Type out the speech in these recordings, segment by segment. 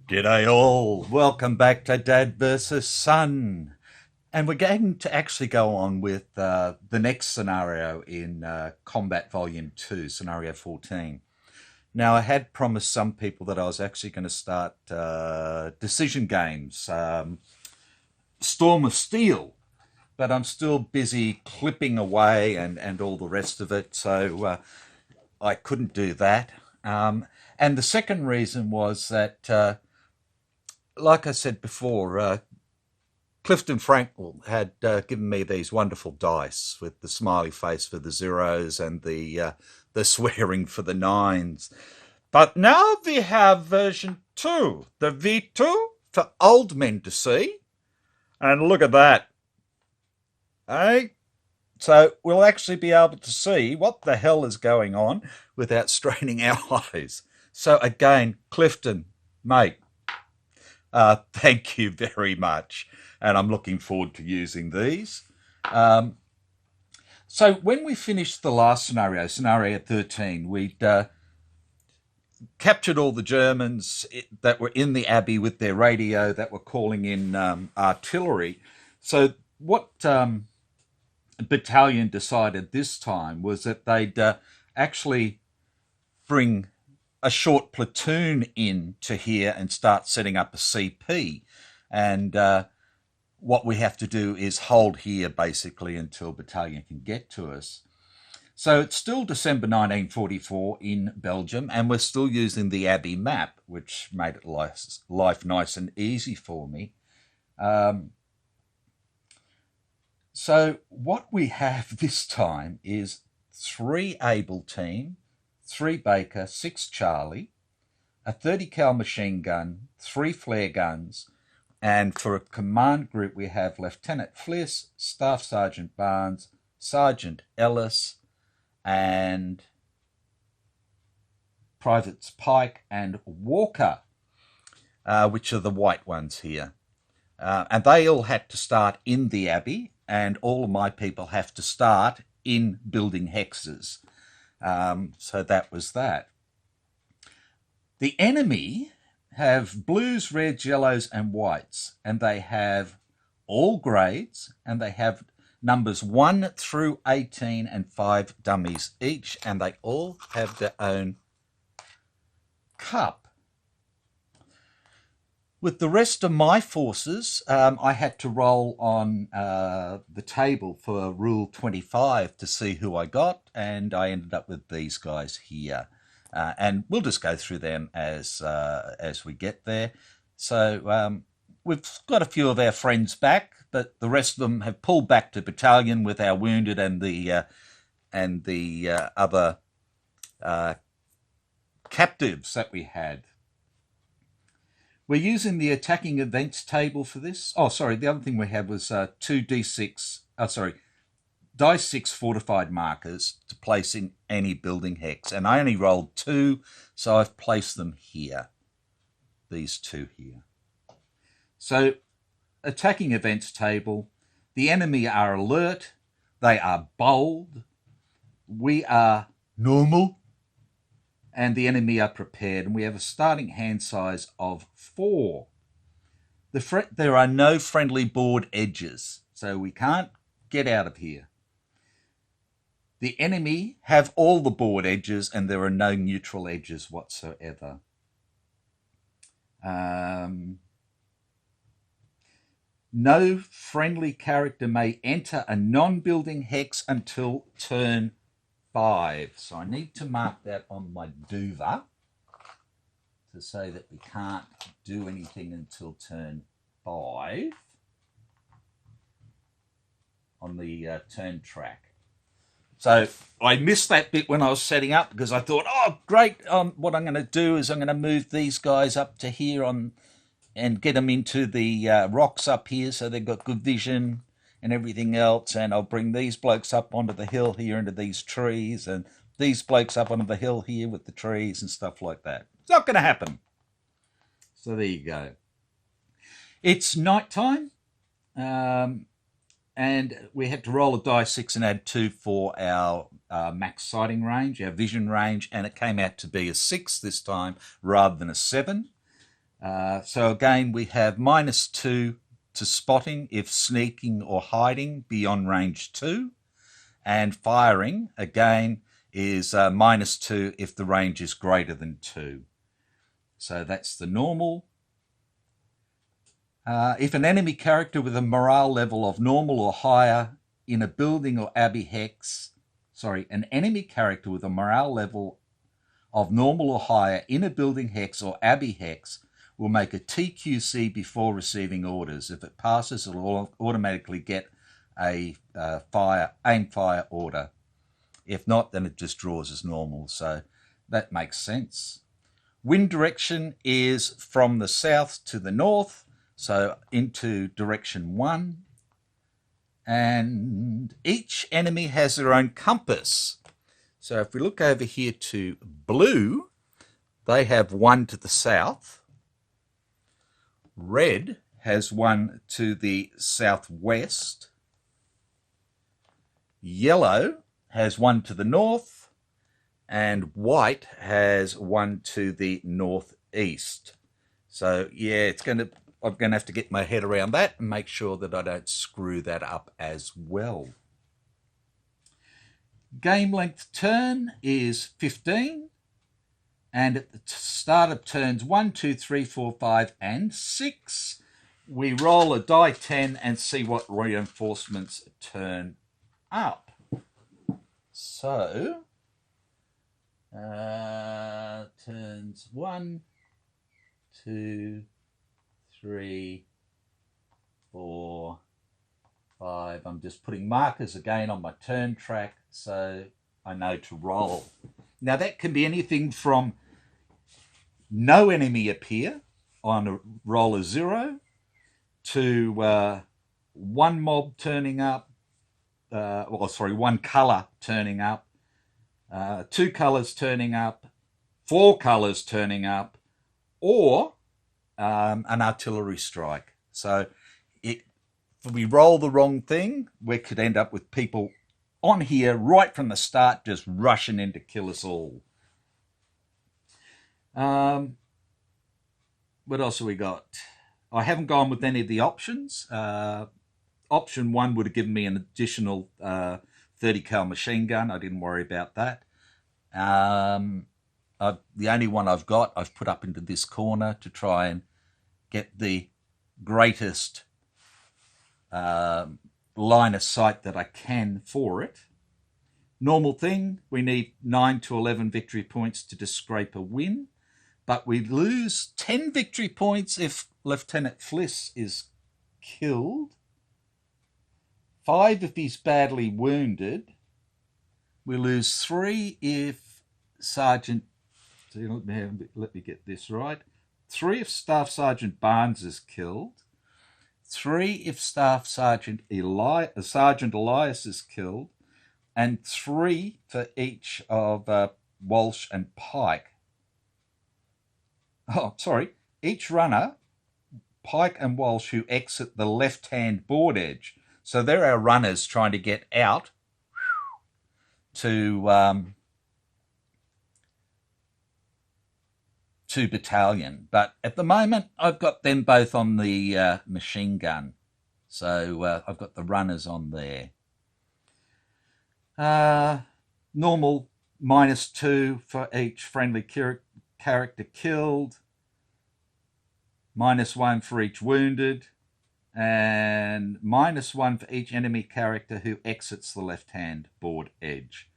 G'day all, welcome back to Dad versus Son. And we're going to actually go on with the next scenario in Combat Volume 2, Scenario 14. Now, I had promised some people that I was actually going to start decision games, Storm of Steel, but I'm still busy clipping away and all the rest of it, so I couldn't do that. And the second reason was that like I said before, Clifton Frankel had given me these wonderful dice with the smiley face for the zeros and the swearing for the nines. But now we have version 2, the V2 for old men to see. And look at that. Eh? So we'll actually be able to see what the hell is going on without straining our eyes. So again, Clifton, mate, thank you very much, and I'm looking forward to using these. So when we finished the last scenario, Scenario 13, we'd captured all the Germans that were in the Abbey with their radio that were calling in artillery. So what battalion decided this time was that they'd actually bring a short platoon in to here and start setting up a CP. And what we have to do is hold here basically until battalion can get to us. So it's still December 1944 in Belgium, and we're still using the Abbey map, which made it life nice and easy for me. So what we have this time is 3 Able team, 3 Baker, 6 Charlie, a 30 cal machine gun, 3 flare guns, and for a command group we have Lieutenant Fliss, Staff Sergeant Barnes, Sergeant Ellis, and Privates Pike and Walker, which are the white ones here. And they all had to start in the Abbey, and all of my people have to start in building hexes. So that was that. The enemy have blues, reds, yellows, and whites, and they have all grades, and they have numbers 1 through 18 and 5 dummies each, and they all have their own cup. With the rest of my forces, I had to roll on the table for Rule 25 to see who I got, and I ended up with these guys here. And we'll just go through them as we get there. So we've got a few of our friends back, but the rest of them have pulled back to battalion with our wounded and the other captives that we had. We're using the attacking events table for this. Oh, sorry, the other thing we had was dice 6 fortified markers to place in any building hex. And I only rolled 2, so I've placed them here. These 2 here. So, attacking events table. The enemy are alert. They are bold. We are normal. And the enemy are prepared, and we have a starting hand size of 4. There are no friendly board edges, so we can't get out of here. The enemy have all the board edges, and there are no neutral edges whatsoever. No friendly character may enter a non-building hex until turn 5. So I need to mark that on my duva to say that we can't do anything until turn 5 on the turn track. So I missed that bit when I was setting up because I thought, oh, great, what I'm going to do is I'm going to move these guys up to here and get them into the rocks up here so they've got good vision and everything else, and I'll bring these blokes up onto the hill here into these trees, and these blokes up onto the hill here with the trees and stuff like that. It's not going to happen. So there you go. It's night time, and we had to roll a die 6 and add 2 for our max sighting range, our vision range, and it came out to be a 6 this time rather than a 7. So again, we have -2 to spotting if sneaking or hiding beyond range 2, and firing again is -2 if the range is greater than 2. So that's the normal. If an enemy character with a morale level of normal or higher in a building or abbey hex, an enemy character with a morale level of normal or higher in a building hex or abbey hex will make a TQC before receiving orders. If it passes, it will automatically get a aim fire order. If not, then it just draws as normal. So that makes sense. Wind direction is from the south to the north, so into direction 1. And each enemy has their own compass. So if we look over here to blue, they have 1 to the south. Red has 1 to the southwest. Yellow has 1 to the north. And white has 1 to the northeast. So yeah, I'm going to have to get my head around that and make sure that I don't screw that up as well. Game length turn is 15. And at the start of turns 1, 2, 3, 4, 5, and 6, we roll a die 10 and see what reinforcements turn up. So, turns 1, 2, 3, 4, 5. I'm just putting markers again on my turn track so I know to roll. Now that can be anything from no enemy appear on a roll of 0 to one mob turning up, one colour turning up, 2 colours turning up, 4 colours turning up, or an artillery strike. So if we roll the wrong thing, we could end up with people on here right from the start just rushing in to kill us all. What else have we got? I haven't gone with any of the options. Option 1 would have given me an additional 30 cal machine gun. I didn't worry about that. The only one I've got, I've put up into this corner to try and get the greatest line of sight that I can for it. Normal thing, we need 9 to 11 victory points to just scrape a win, but we lose 10 victory points if Lieutenant Fliss is killed, 5 if he's badly wounded, we lose 3 if Sergeant, let me get this right, 3 if Staff Sergeant Barnes is killed, 3 if Staff Sergeant Elias is killed, and 3 for each of Walsh and Pike. Each runner, Pike and Walsh, who exit the left-hand board edge. So they're our runners trying to get out to battalion. But at the moment, I've got them both on the machine gun. So I've got the runners on there. Normal -2 for each friendly character killed, -1 for each wounded, and -1 for each enemy character who exits the left-hand board edge.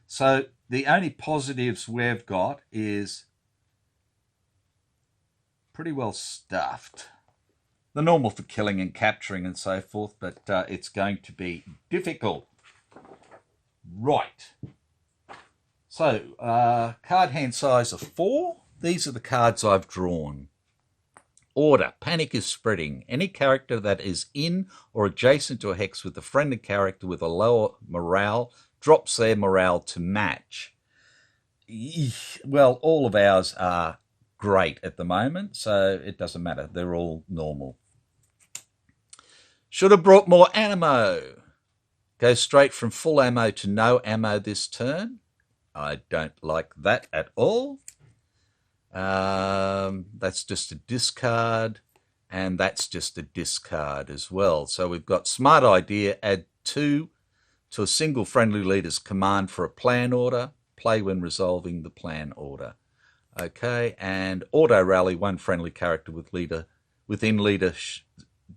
So the only positives we've got is pretty well stuffed. The normal for killing and capturing and so forth, but it's going to be difficult. Right. So, card hand size of 4. These are the cards I've drawn. Order. Panic is spreading. Any character that is in or adjacent to a hex with a friendly character with a lower morale drops their morale to match. Well, all of ours are great at the moment, so it doesn't matter. They're all normal. Should have brought more ammo. Go straight from full ammo to no ammo this turn. I don't like that at all. That's just a discard, and that's just a discard as well. So we've got smart idea, add 2 to a single friendly leader's command for a plan order. Play when resolving the plan order. Okay, and auto rally 1 friendly character with leader within leader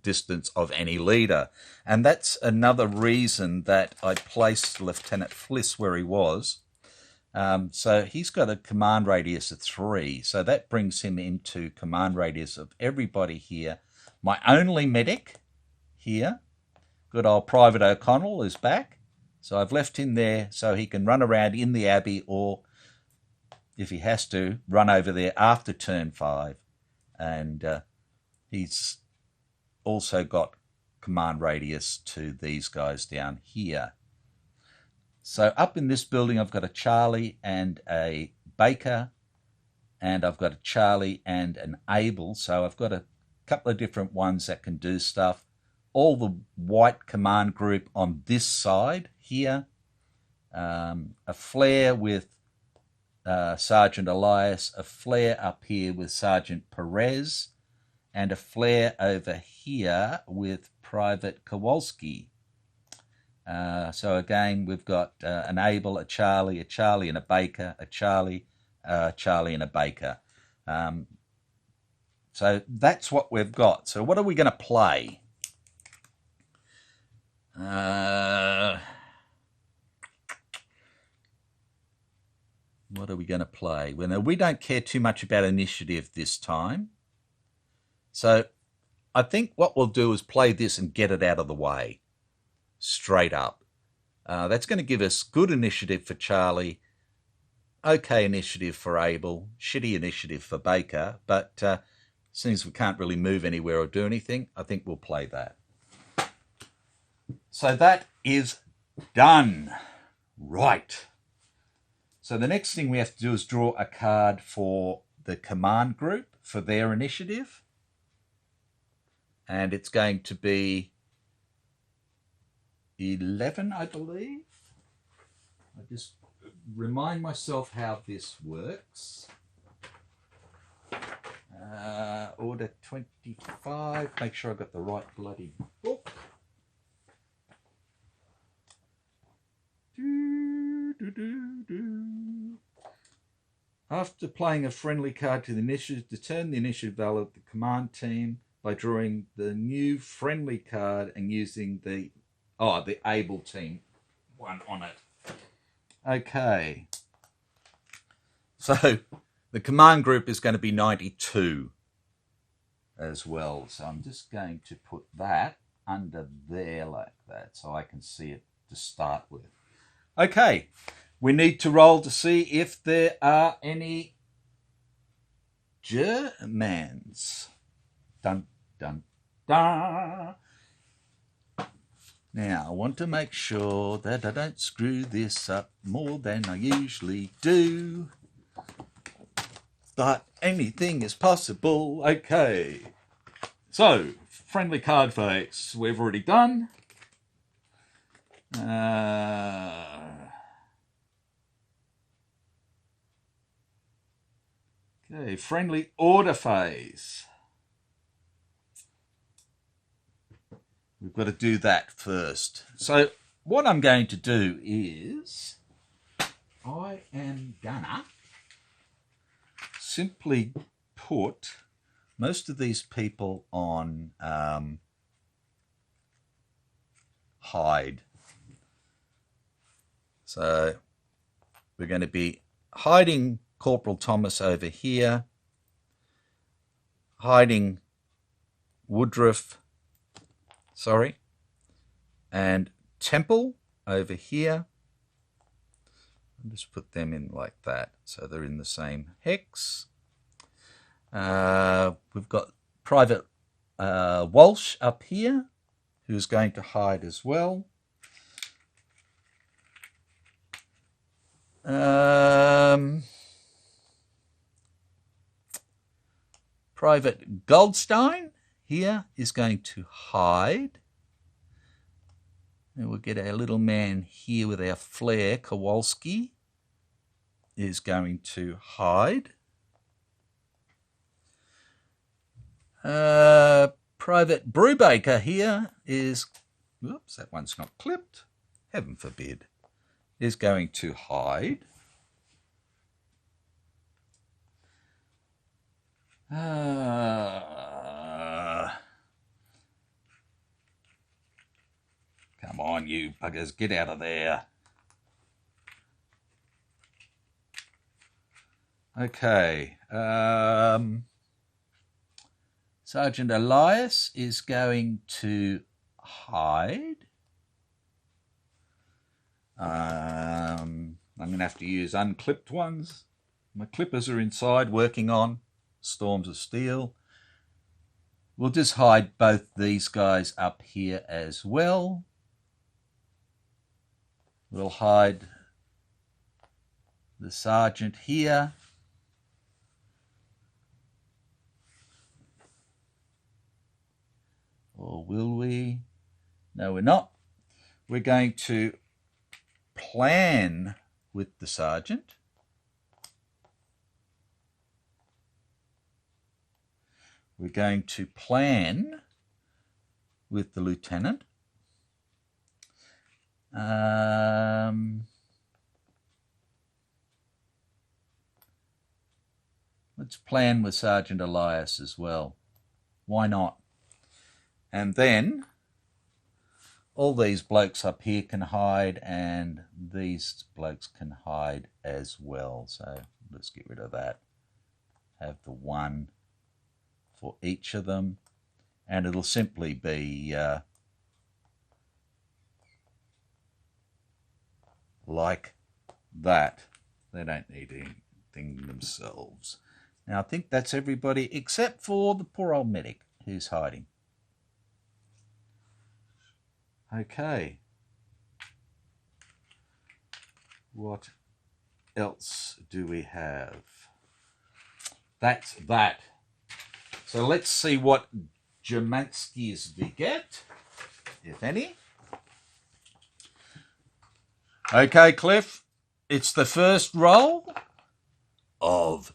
distance of any leader. And that's another reason that I placed Lieutenant Fliss where he was. So he's got a command radius of 3. So that brings him into command radius of everybody here. My only medic here, good old Private O'Connell, is back. So I've left him there so he can run around in the Abbey, or if he has to, run over there after turn 5. And he's also got command radius to these guys down here. So up in this building, I've got a Charlie and a Baker, and I've got a Charlie and an Able. So I've got a couple of different ones that can do stuff. All the white command group on this side here. A flare with Sergeant Elias, a flare up here with Sergeant Perez, and a flare over here with Private Kowalski. So again, we've got an Able, a Charlie and a Baker, a Charlie and a Baker. So that's what we've got. So what are we going to play? What are we going to play? Well, we don't care too much about initiative this time. So I think what we'll do is play this and get it out of the way. Straight up. That's going to give us good initiative for Charlie, okay initiative for Able, shitty initiative for Baker, but since we can't really move anywhere or do anything, I think we'll play that. So that is done. Right. So the next thing we have to do is draw a card for the command group for their initiative. And it's going to be 11, I believe. I just remind myself how this works. Order 25. Make sure I got the right bloody book. After playing a friendly card to the initiative, determine the initiative value of the command team by drawing the new friendly card and using the Able team one on it. Okay. So the command group is going to be 92 as well. So I'm just going to put that under there like that so I can see it to start with. Okay. We need to roll to see if there are any Germans. Dun, dun, dun. Now, I want to make sure that I don't screw this up more than I usually do. But anything is possible. Okay. So, friendly card face we've already done. Okay, friendly order phase. We've got to do that first. So what I'm going to do is I am gonna simply put most of these people on hide. So we're going to be hiding Corporal Thomas over here, hiding Woodruff, and Temple over here. I'll just put them in like that so they're in the same hex. We've got Private Walsh up here, who's going to hide as well. Private Goldstein here is going to hide. And we'll get our little man here with our flare. Kowalski is going to hide. Private Brubaker here is, oops, that one's not clipped, heaven forbid, is going to hide. Come on, you buggers, get out of there. Okay. Sergeant Elias is going to hide. I'm going to have to use unclipped ones. My clippers are inside working on Storms of Steel. We'll just hide both these guys up here as well. We'll hide the sergeant here. Or will we? No, we're not. We're going to plan with the sergeant. We're going to plan with the lieutenant. Let's plan with Sergeant Elias as well. Why not? And then all these blokes up here can hide, and these blokes can hide as well. So let's get rid of that. Have the one for each of them, and it'll simply be like that. They don't need anything themselves. Now I think that's everybody except for the poor old medic who's hiding. Okay. What else do we have? That's that. So let's see what Germanskis we get, if any. Okay, Cliff, it's the first roll of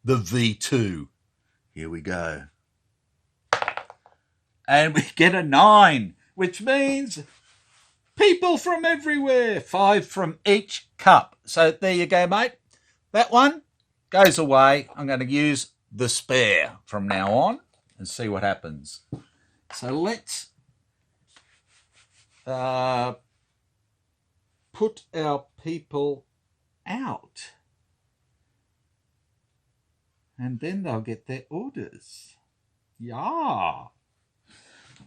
the V2. Here we go. And we get a 9, which means people from everywhere. 5 from each cup. So there you go, mate. That one goes away. I'm going to use the spare from now on and see what happens. So let's put our people out, and then they'll get their orders. Yeah.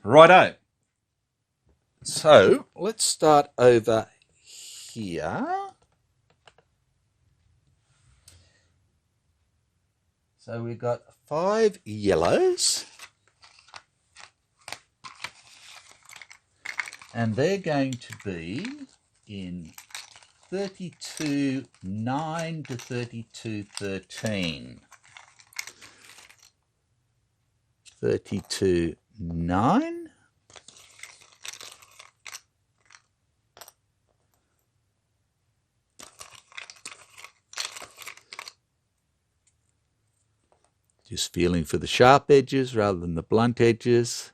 Righto. So let's start over here. So we've got 5 yellows, and they're going to be in 32.9 to 32.13. 32.9. Just feeling for the sharp edges rather than the blunt edges.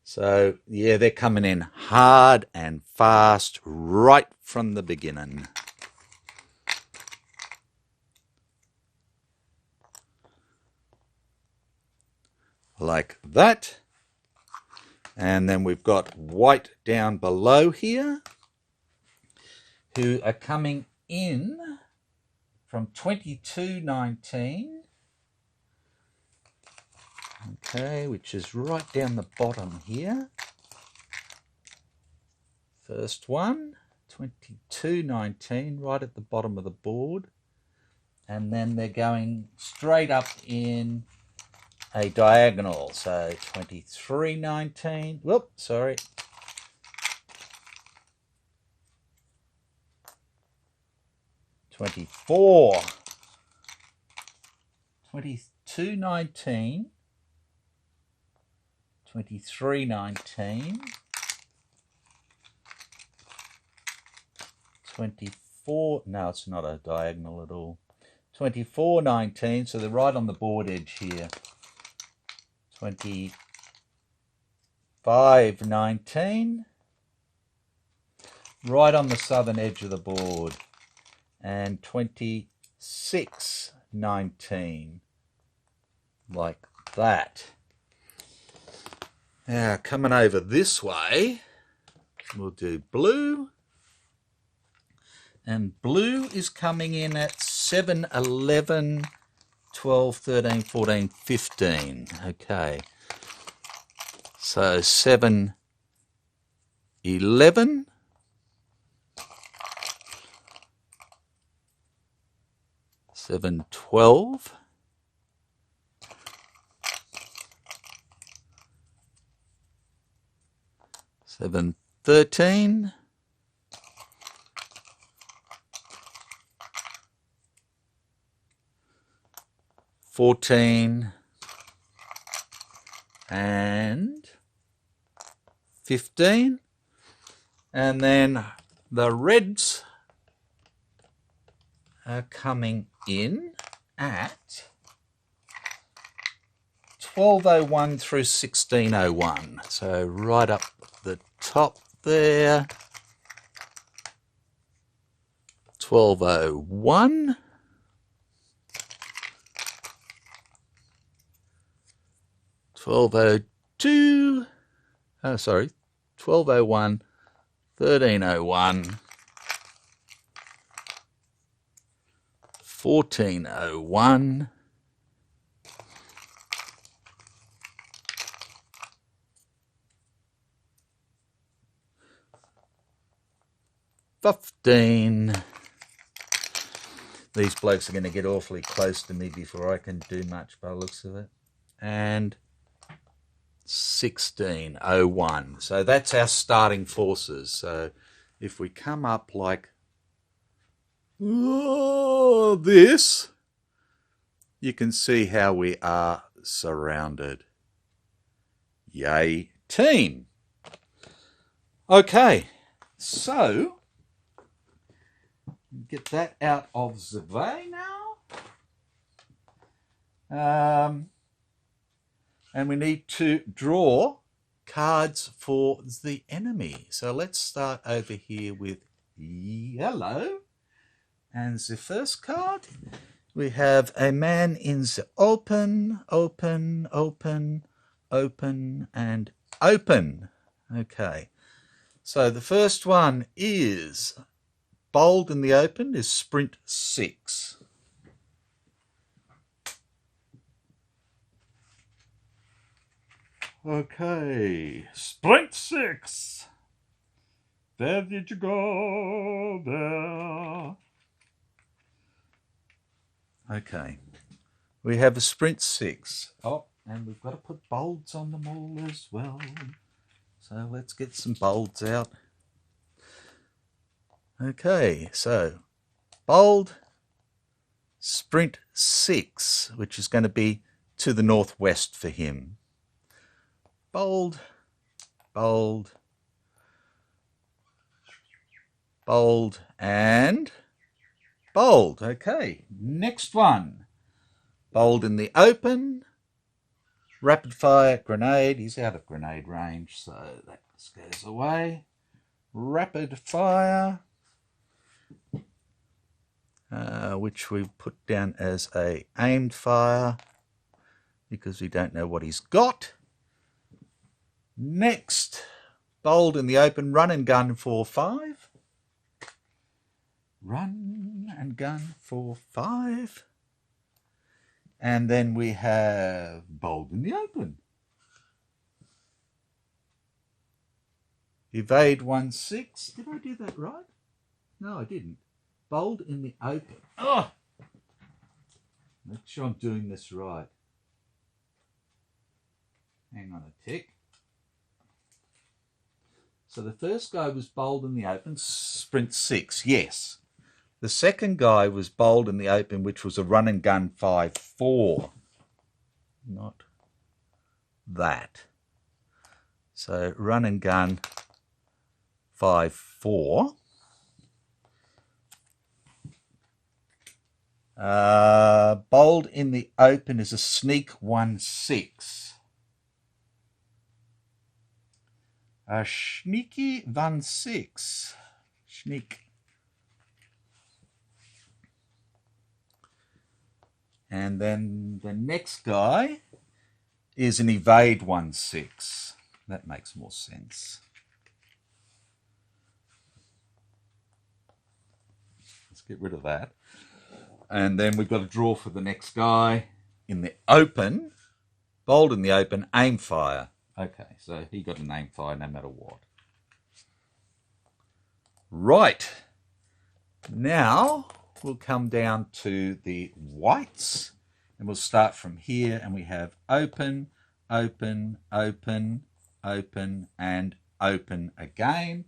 So, yeah, they're coming in hard and fast right from the beginning. Like that. And then we've got white down below here, who are coming in from 22.19. Okay, which is right down the bottom here. First one, 22.19, right at the bottom of the board. and then they're going straight up in a diagonal. So 2319. Whoop, sorry. 24. 2219. 2319. 24. No, it's not a diagonal at all. 2419. So they're right on the board edge here. 2519. Right on the southern edge of the board. And 2619. Like that. Now, coming over this way, we'll do blue. And blue is coming in at 7, 11, 12, 13, 14, 15. Okay. So 7, 11. 7, 12. 7, 13. 14 and 15, and then the reds are coming in at 1201 through 1601. So right up the top there, 1201. 1202, 1201, 1301, 1401, 15. These blokes are going to get awfully close to me before I can do much by the looks of it. And 1601. So that's our starting forces. So if we come up like this, you can see how we are surrounded. Yay, team. Okay, so get that out of the way now. And we need to draw cards for the enemy. So let's start over here with yellow. And the first card, we have a man in the open, open, open, open, and open. Okay. So the first one is bold in the open is sprint 6. Okay, sprint 6. There did you go there? Okay, we have a sprint 6. Oh, and we've got to put bolds on them all as well. So let's get some bolds out. Okay, so bold, sprint 6, which is going to be to the northwest for him. Bold, bold, bold, and bold. Okay, next one. Bold in the open, rapid fire grenade. He's out of grenade range, so that goes away. Rapid fire, which we've put down as a aimed fire because we don't know what he's got. Next, bold in the open, run and gun for 5. Run and gun for 5. And then we have bold in the open. Evade 1-6. Did I do that right? No, I didn't. Bold in the open. Oh! Make sure I'm doing this right. Hang on a tick. So the first guy was bowled in the open, sprint 6, yes. The second guy was bowled in the open, which was a run and gun 5-4. Not that. So run and gun 5-4. Bowled in the open is a sneak 1-6. A sneaky 1-6. Sneak. And then the next guy is an evade 1-6. That makes more sense. Let's get rid of that. And then we've got a draw for the next guy in the open. Bowled in the open, aim fire. Okay, so he got an aim fire no matter what. Right. Now we'll come down to the whites. And we'll start from here. And we have open, open, open, open, and open again.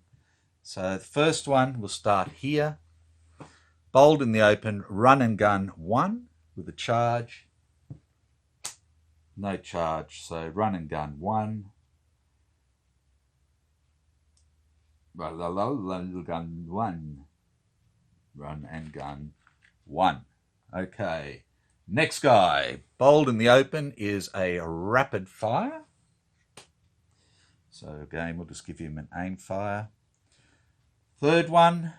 So the first one, we'll start here. Bowled in the open, run and gun 1 with a charge. No charge, so run and gun 1. Run and gun 1. Okay. Next guy, bowled in the open, is a rapid fire. So again, we'll just give him an aim fire. Third one,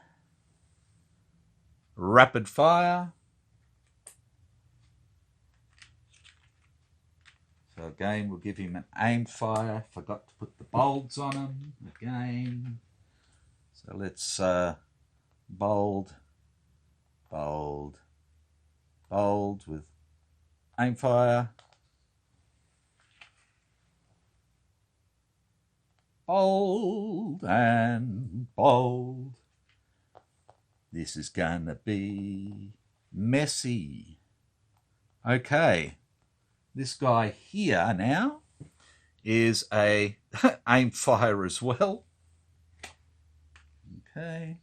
rapid fire. So again, we'll give him an aim fire. Forgot to put the bolds on him again. So let's bold, bold, bold with aim fire. Bold and bold. This is gonna be messy. Okay. This guy here now is a aim fire as well. Okay.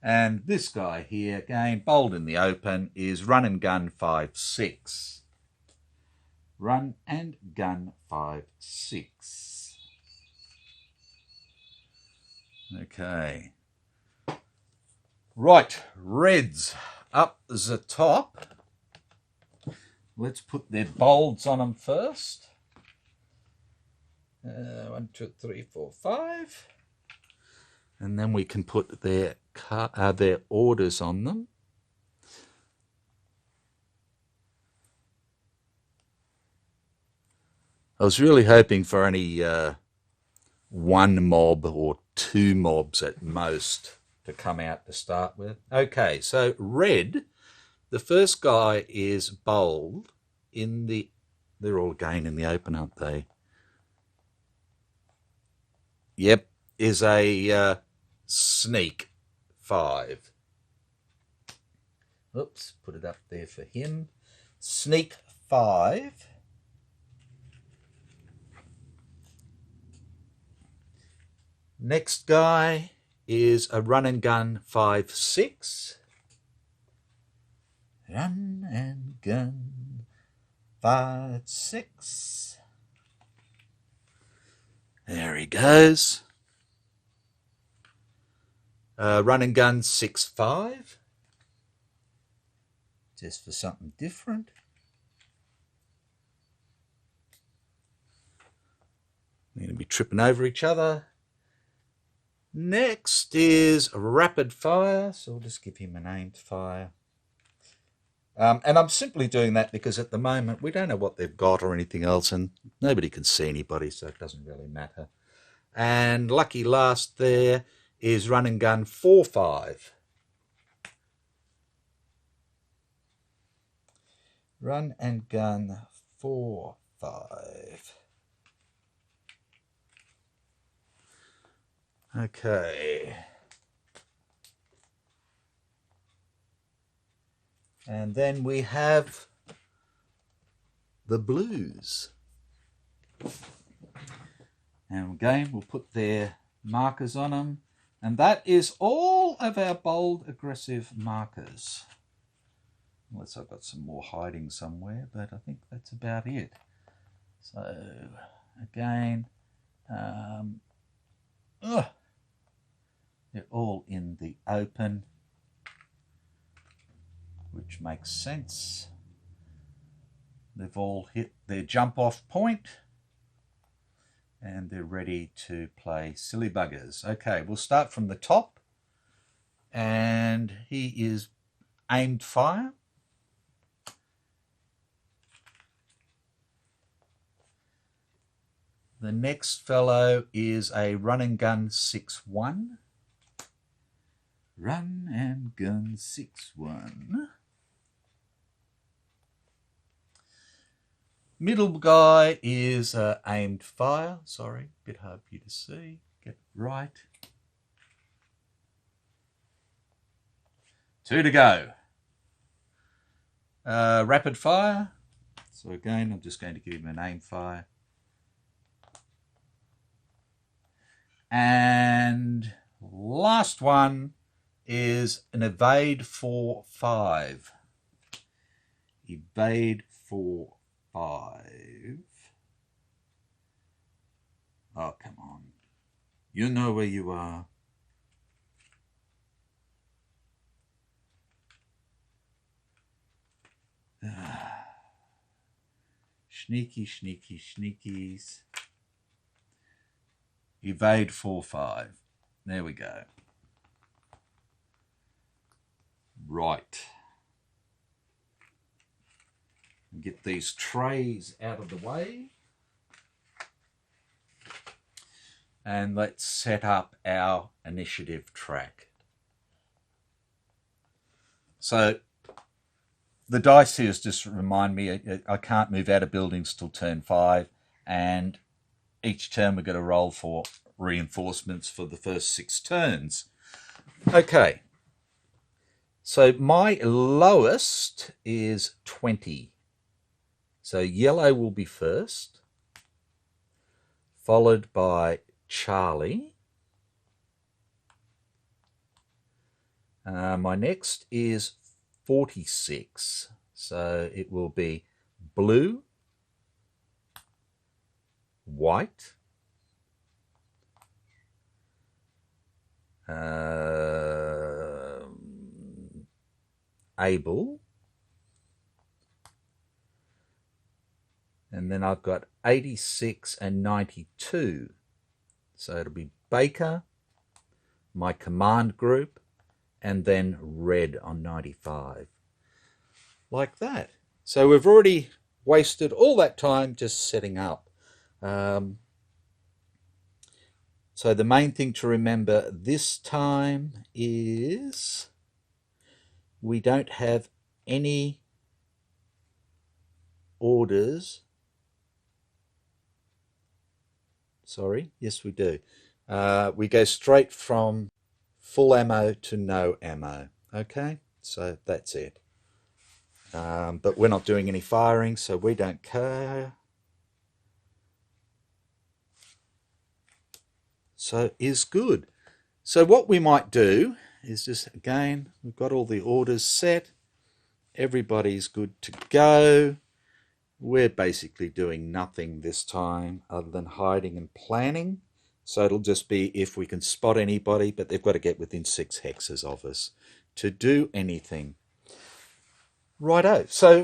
And this guy here, again, bowled in the open, is run and gun 5-6. Run and gun 5-6. Okay. Right, reds up the top. Let's put their bolds on them first. 1, 2, 3, 4, 5. And then we can put their orders on them. I was really hoping for only 1 mob or 2 mobs at most to come out to start with. Okay, so red, the first guy is bowled in the... They're all again in the open, aren't they? Yep, is a sneak 5. Oops, put it up there for him. Sneak 5. Next guy is a run and gun 5-6. Run and gun 5-6. There he goes. Run and gun 6-5. Just for something different. We're going to be tripping over each other. Next is rapid fire. So we'll just give him an aimed fire. And I'm simply doing that because at the moment we don't know what they've got or anything else, and nobody can see anybody, so it doesn't really matter. And lucky last there is run and gun 4-5. Run and gun 4-5. Okay. And then we have the blues. And again, we'll put their markers on them. And that is all of our bold, aggressive markers. Unless I've got some more hiding somewhere, but I think that's about it. So, again, they're all in the open, which makes sense. They've all hit their jump off point and they're ready to play silly buggers. Okay, we'll start from the top, and he is aimed fire. The next fellow is a run and gun 6-1. Run and gun 6-1. Middle guy is aimed fire. Sorry, a bit hard for you to see. Get it right. 2 to go. Rapid fire. So again, I'm just going to give him an aim fire. And last one is an evade 4-5. Evade 4-5. Oh, come on. You know where you are. Sneaky, sneaky, sneakies. Evade 4-5. There we go. Right. Get these trays out of the way. And let's set up our initiative track. So the dice here just remind me I can't move out of buildings till turn 5, and each turn we're going to roll for reinforcements for the first 6 turns. Okay, so my lowest is 20. So yellow will be first, followed by Charlie. My next is 46. So it will be blue, white, Abel, and then I've got 86 and 92. So it'll be Baker, my command group, and then red on 95. Like that. So we've already wasted all that time just setting up. So the main thing to remember this time is we don't have any orders. Sorry, yes we do. We go straight from full ammo to no ammo. Okay, so that's it. But we're not doing any firing, so we don't care. So is good. So what we might do is just, again, we've got all the orders set. Everybody's good to go. We're basically doing nothing this time other than hiding and planning. So it'll just be if we can spot anybody, but they've got to get within 6 hexes of us to do anything. Righto. So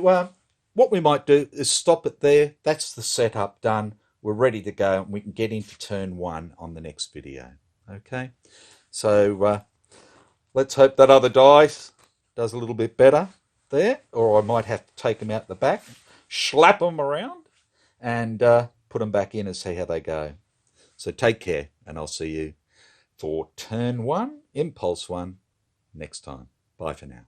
what we might do is stop it there. That's the setup done. We're ready to go, and we can get into turn 1 on the next video. Okay. So let's hope that other dice does a little bit better there, or I might have to take them out the back, slap them around, and put them back in and see how they go. So take care, and I'll see you for turn 1, Impulse 1, next time. Bye for now.